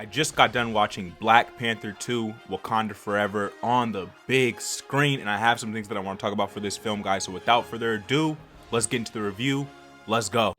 I just got done watching Black Panther 2, Wakanda Forever on the big screen, and I have some things that I want to talk about for this film, guys. So without further ado, let's get into the review. Let's go.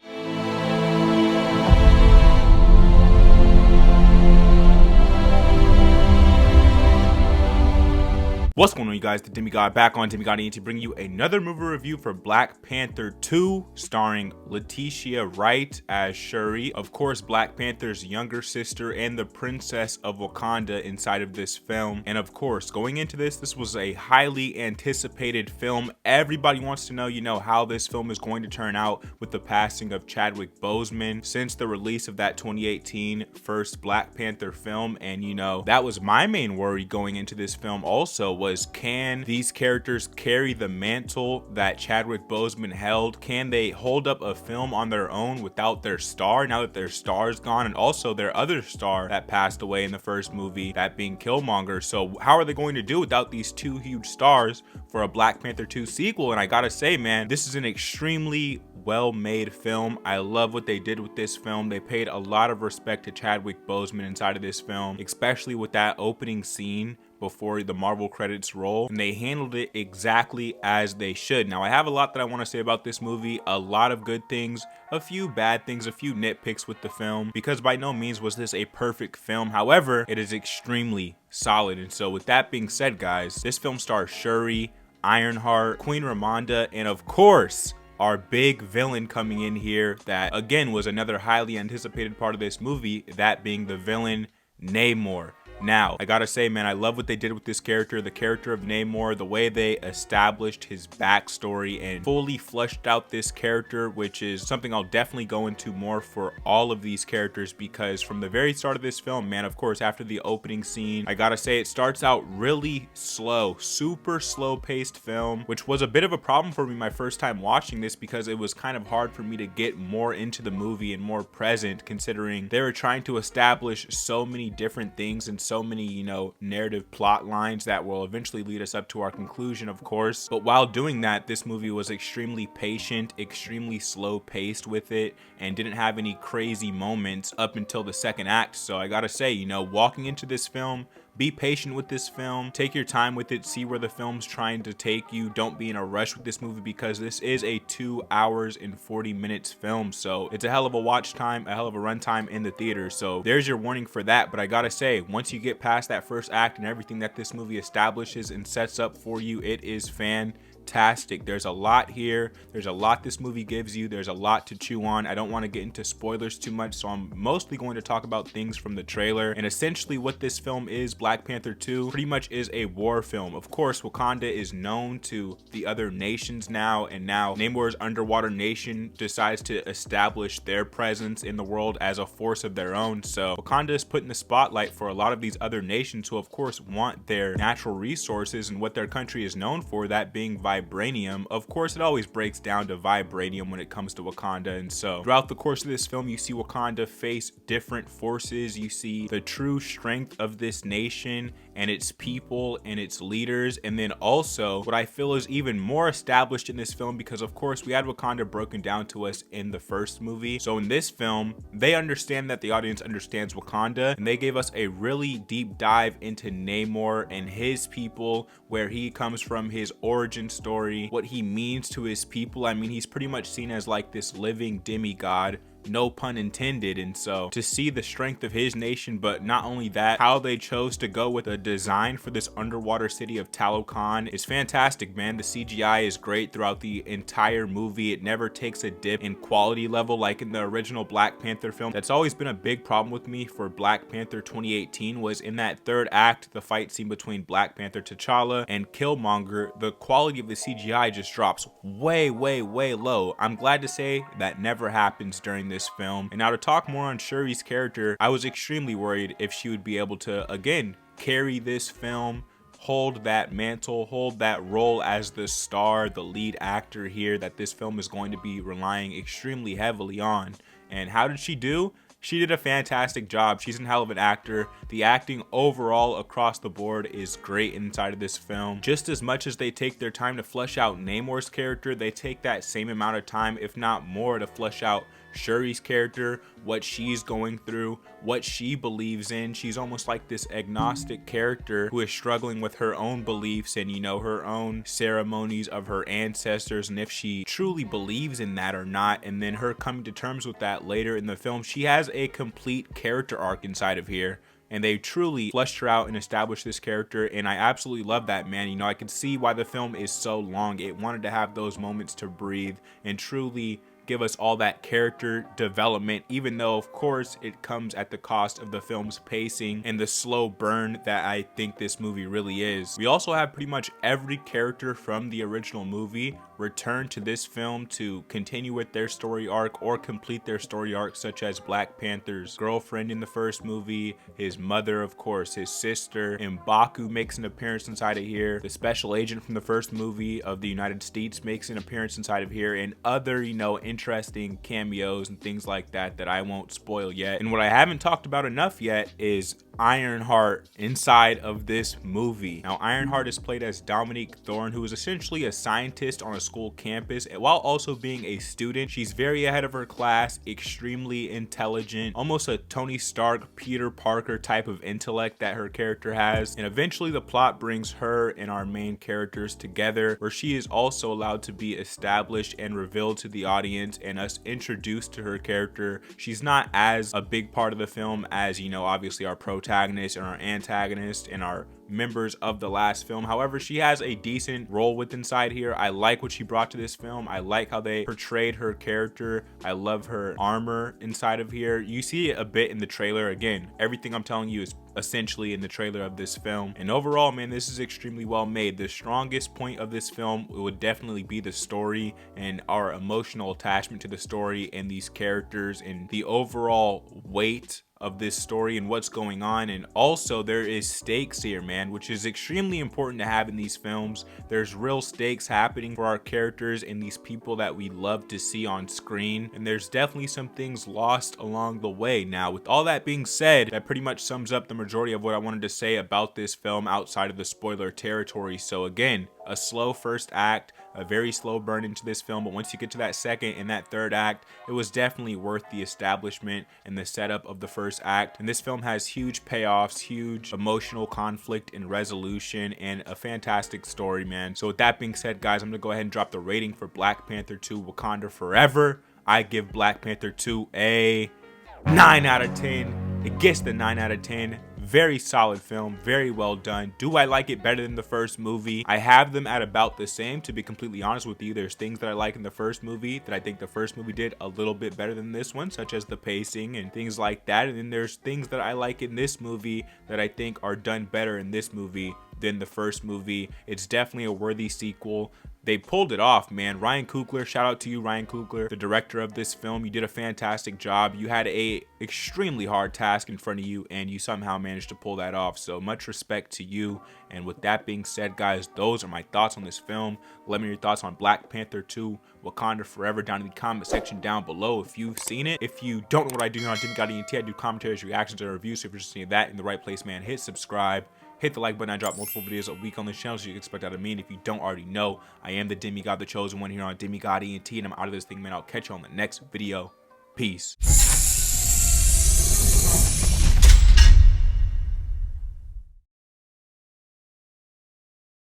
What's going on, you guys? The Demigod back on Demigod to bring you another movie review for Black Panther 2, starring Letitia Wright as Shuri, of course Black Panther's younger sister and the princess of Wakanda inside of this film. And of course, going into this was a highly anticipated film. Everybody wants to know, how this film is going to turn out with the passing of Chadwick Boseman since the release of that 2018 first Black Panther film. And that was my main worry going into this film also, was can these characters carry the mantle that Chadwick Boseman held? Can they hold up a film on their own without their star, now that their star is gone, and also their other star that passed away in the first movie, that being Killmonger? So how are they going to do without these two huge stars for a Black Panther 2 sequel? And I gotta say, man, this is an extremely well-made film. I love what they did with this film. They paid a lot of respect to Chadwick Boseman inside of this film, especially with that opening scene before the Marvel credits roll, and they handled it exactly as they should. Now, I have a lot that I want to say about this movie, a lot of good things, a few bad things, a few nitpicks with the film, because by no means was this a perfect film. However, it is extremely solid. And so with that being said, guys, this film stars Shuri, Ironheart, Queen Ramonda, and of course, our big villain coming in here that again was another highly anticipated part of this movie, that being the villain Namor. Now, I gotta say, man, I love what they did with this character, the character of Namor, the way they established his backstory and fully fleshed out this character, which is something I'll definitely go into more for all of these characters, because from the very start of this film, man, of course, after the opening scene, I gotta say, it starts out really slow, super slow paced film, which was a bit of a problem for me my first time watching this, because it was kind of hard for me to get more into the movie and more present, considering they were trying to establish so many different things and so many, narrative plot lines that will eventually lead us up to our conclusion, of course. But while doing that, this movie was extremely patient, extremely slow paced with it, and didn't have any crazy moments up until the second act. So I gotta say, walking into this film, be patient with this film, take your time with it, see where the film's trying to take you. Don't be in a rush with this movie, because this is a 2 hours and 40 minutes film. So it's a hell of a watch time, a hell of a runtime in the theater. So there's your warning for that. But I gotta say, once you get past that first act and everything that this movie establishes and sets up for you, it is fantastic. There's a lot here. There's a lot this movie gives you. There's a lot to chew on. I don't want to get into spoilers too much, so I'm mostly going to talk about things from the trailer. And essentially what this film is, Black Panther 2, pretty much is a war film. Of course, Wakanda is known to the other nations now, and now Namor's underwater nation decides to establish their presence in the world as a force of their own. So Wakanda is put in the spotlight for a lot of these other nations who of course want their natural resources and what their country is known for, that being Vibranium. Of course, it always breaks down to Vibranium when it comes to Wakanda. And so throughout the course of this film, you see Wakanda face different forces. You see the true strength of this nation and its people and its leaders. And then also what I feel is even more established in this film, because of course we had Wakanda broken down to us in the first movie. So in this film, they understand that the audience understands Wakanda, and they gave us a really deep dive into Namor and his people, where he comes from, his origin story, what he means to his people. I mean, he's pretty much seen as like this living demigod, no pun intended. And so to see the strength of his nation, but not only that, how they chose to go with a design for this underwater city of Talokan is fantastic, man. The CGI is great throughout the entire movie. It never takes a dip in quality level like in the original Black Panther film. That's always been a big problem with me for Black Panther 2018, was in that third act, the fight scene between Black Panther T'Challa and Killmonger, the quality of the CGI just drops way low. I'm glad to say that never happens during this film. And now to talk more on Shuri's character, I was extremely worried if she would be able to again carry this film, hold that mantle, hold that role as the star, the lead actor here that this film is going to be relying extremely heavily on. And how did she do? She did a fantastic job. She's a hell of an actor. The acting overall across the board is great inside of this film. Just as much as they take their time to flesh out Namor's character, they take that same amount of time, if not more, to flesh out Shuri's character, what she's going through, what she believes in. She's almost like this agnostic character who is struggling with her own beliefs and, you know, her own ceremonies of her ancestors, and if she truly believes in that or not, and then her coming to terms with that later in the film. She has a complete character arc inside of here, and they truly fleshed her out and established this character, and I absolutely love that, man. You know, I can see why the film is so long. It wanted to have those moments to breathe and truly give us all that character development, even though of course it comes at the cost of the film's pacing and the slow burn that I think this movie really is. We also have pretty much every character from the original movie return to this film to continue with their story arc or complete their story arc, such as Black Panther's girlfriend in the first movie, his mother, of course, his sister, and M'Baku makes an appearance inside of here. The special agent from the first movie of the United States makes an appearance inside of here, and other, you know, interesting cameos and things like that that I won't spoil yet. And what I haven't talked about enough yet is Ironheart inside of this movie. Now, Ironheart is played as Dominique Thorne, who is essentially a scientist on a school campus while also being a student. She's very ahead of her class, extremely intelligent, almost a Tony Stark, Peter Parker type of intellect that her character has. And eventually the plot brings her and our main characters together, where she is also allowed to be established and revealed to the audience and us introduced to her character. She's not as a big part of the film as, you know, obviously our protagonist and our antagonist and our members of the last film. However, she has a decent role with inside here. I like what she brought to this film. I like how they portrayed her character. I love her armor inside of here. You see it a bit in the trailer. Again, everything I'm telling you is essentially in the trailer of this film. And overall, man, this is extremely well made. The strongest point of this film would definitely be the story and our emotional attachment to the story and these characters and the overall weight of this story and what's going on. And also there is stakes here, man, which is extremely important to have in these films. There's real stakes happening for our characters and these people that we love to see on screen, and there's definitely some things lost along the way. Now, with all that being said, that pretty much sums up the majority of what I wanted to say about this film outside of the spoiler territory. So again, a slow first act, a very slow burn into this film, but once you get to that second and that third act, it was definitely worth the establishment and the setup of the first act. And this film has huge payoffs, huge emotional conflict and resolution, and a fantastic story, man. So with that being said, guys, I'm gonna go ahead and drop the rating for Black Panther 2 Wakanda Forever. I give Black Panther 2 a 9 out of 10. It gets the 9 out of 10. Very solid film, very well done. Do I like it better than the first movie? I have them at about the same, to be completely honest with you. There's things that I like in the first movie that I think the first movie did a little bit better than this one, such as the pacing and things like that. And then there's things that I like in this movie that I think are done better in this movie than the first movie. It's definitely a worthy sequel. They pulled it off, man. Ryan Coogler, shout out to you, Ryan Coogler, the director of this film. You did a fantastic job. You had a extremely hard task in front of you, and you somehow managed to pull that off. So much respect to you. And with that being said, guys, those are my thoughts on this film. Let me know your thoughts on Black Panther 2 Wakanda Forever down in the comment section down below if you've seen it. If you don't know what I do here on Demigod ENT, I do commentaries, reactions, and reviews. So if you're just seeing that in the right place, man, hit subscribe. Hit the like button. I drop multiple videos a week on this channel, so you can expect that of me. And if you don't already know, I am the Demigod, the chosen one here on Demigod ENT, and I'm out of this thing, man. I'll catch you on the next video. Peace.